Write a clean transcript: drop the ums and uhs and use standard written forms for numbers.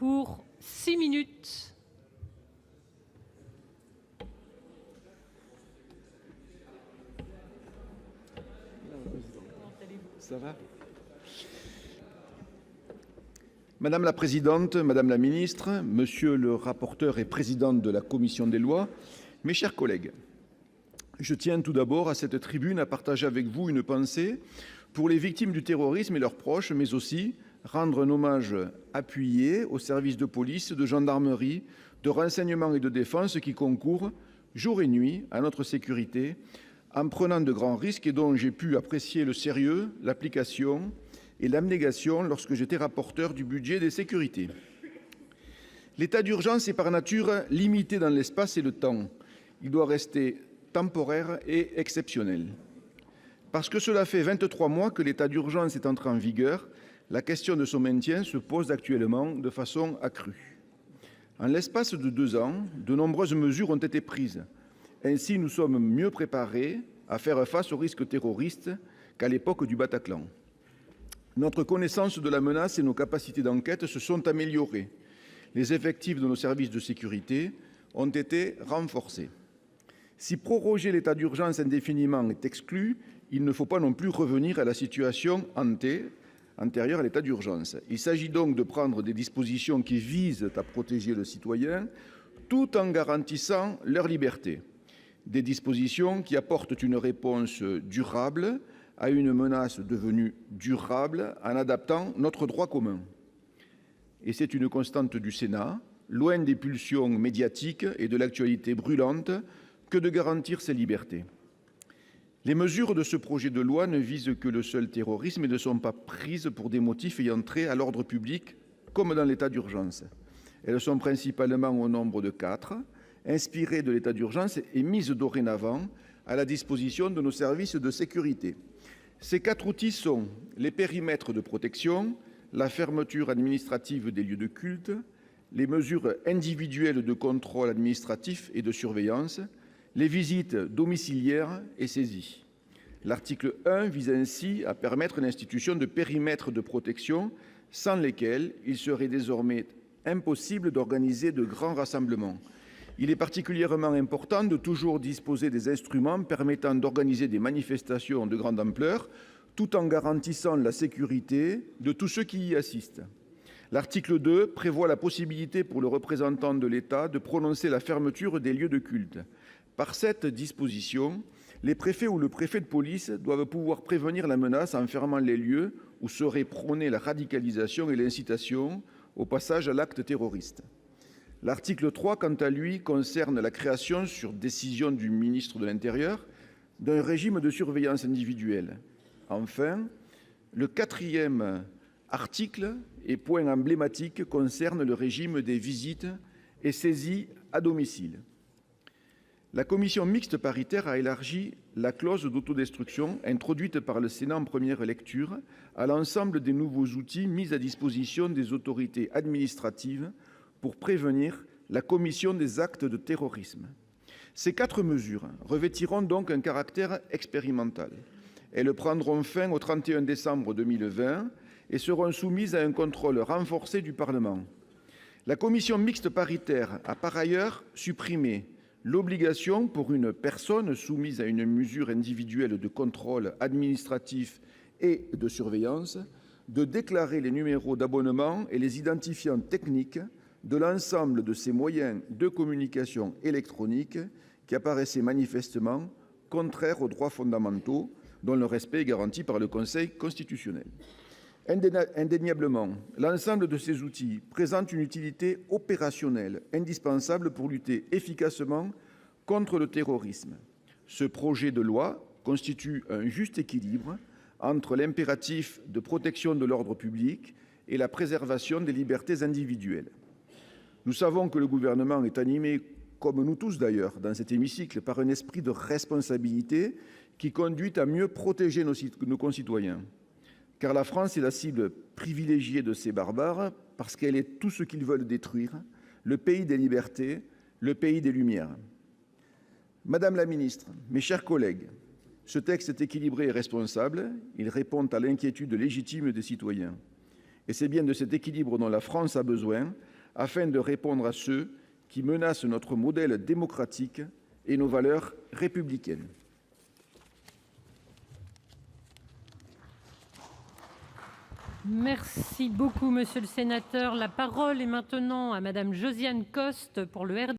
pour 6 minutes. Ça va ? Madame la présidente, madame la ministre, monsieur le rapporteur et président de la commission des lois, mes chers collègues, je tiens tout d'abord à cette tribune à partager avec vous une pensée pour les victimes du terrorisme et leurs proches, mais aussi rendre un hommage appuyé aux services de police, de gendarmerie, de renseignement et de défense qui concourent jour et nuit à notre sécurité en prenant de grands risques et dont j'ai pu apprécier le sérieux, l'application et l'abnégation lorsque j'étais rapporteur du budget des sécurités. L'état d'urgence est par nature limité dans l'espace et le temps. Il doit rester temporaire et exceptionnel. Parce que cela fait 23 mois que l'état d'urgence est entré en vigueur, la question de son maintien se pose actuellement de façon accrue. En l'espace de 2 ans, de nombreuses mesures ont été prises. Ainsi, nous sommes mieux préparés à faire face aux risques terroristes qu'à l'époque du Bataclan. Notre connaissance de la menace et nos capacités d'enquête se sont améliorées. Les effectifs de nos services de sécurité ont été renforcés. Si proroger l'état d'urgence indéfiniment est exclu, il ne faut pas non plus revenir à la situation antérieure à l'état d'urgence. Il s'agit donc de prendre des dispositions qui visent à protéger le citoyen tout en garantissant leur liberté. Des dispositions qui apportent une réponse durable à une menace devenue durable en adaptant notre droit commun. Et c'est une constante du Sénat, loin des pulsions médiatiques et de l'actualité brûlante, que de garantir ces libertés. Les mesures de ce projet de loi ne visent que le seul terrorisme et ne sont pas prises pour des motifs ayant trait à l'ordre public, comme dans l'état d'urgence. Elles sont principalement au nombre de 4, inspirées de l'état d'urgence et mises dorénavant à la disposition de nos services de sécurité. Ces 4 outils sont les périmètres de protection, la fermeture administrative des lieux de culte, les mesures individuelles de contrôle administratif et de surveillance, les visites domiciliaires et saisies. L'article 1 vise ainsi à permettre l'institution de périmètres de protection sans lesquels il serait désormais impossible d'organiser de grands rassemblements. Il est particulièrement important de toujours disposer des instruments permettant d'organiser des manifestations de grande ampleur, tout en garantissant la sécurité de tous ceux qui y assistent. L'article 2 prévoit la possibilité pour le représentant de l'État de prononcer la fermeture des lieux de culte. Par cette disposition, les préfets ou le préfet de police doivent pouvoir prévenir la menace en fermant les lieux où serait prônée la radicalisation et l'incitation au passage à l'acte terroriste. L'article 3, quant à lui, concerne la création, sur décision du ministre de l'Intérieur, d'un régime de surveillance individuelle. Enfin, le 4e article et point emblématique concerne le régime des visites et saisies à domicile. La commission mixte paritaire a élargi la clause d'autodestruction introduite par le Sénat en première lecture à l'ensemble des nouveaux outils mis à disposition des autorités administratives pour prévenir la commission des actes de terrorisme. Ces 4 mesures revêtiront donc un caractère expérimental. Elles prendront fin au 31 décembre 2020 et seront soumises à un contrôle renforcé du Parlement. La commission mixte paritaire a par ailleurs supprimé l'obligation pour une personne soumise à une mesure individuelle de contrôle administratif et de surveillance de déclarer les numéros d'abonnement et les identifiants techniques de l'ensemble de ces moyens de communication électronique qui apparaissaient manifestement contraires aux droits fondamentaux, dont le respect est garanti par le Conseil constitutionnel. Indéniablement, l'ensemble de ces outils présente une utilité opérationnelle indispensable pour lutter efficacement contre le terrorisme. Ce projet de loi constitue un juste équilibre entre l'impératif de protection de l'ordre public et la préservation des libertés individuelles. Nous savons que le gouvernement est animé, comme nous tous d'ailleurs dans cet hémicycle, par un esprit de responsabilité qui conduit à mieux protéger nos concitoyens. Car la France est la cible privilégiée de ces barbares parce qu'elle est tout ce qu'ils veulent détruire, le pays des libertés, le pays des Lumières. Madame la ministre, mes chers collègues, ce texte est équilibré et responsable, il répond à l'inquiétude légitime des citoyens. Et c'est bien de cet équilibre dont la France a besoin afin de répondre à ceux qui menacent notre modèle démocratique et nos valeurs républicaines. Merci beaucoup, monsieur le sénateur. La parole est maintenant à madame Josiane Costes pour le RDSE.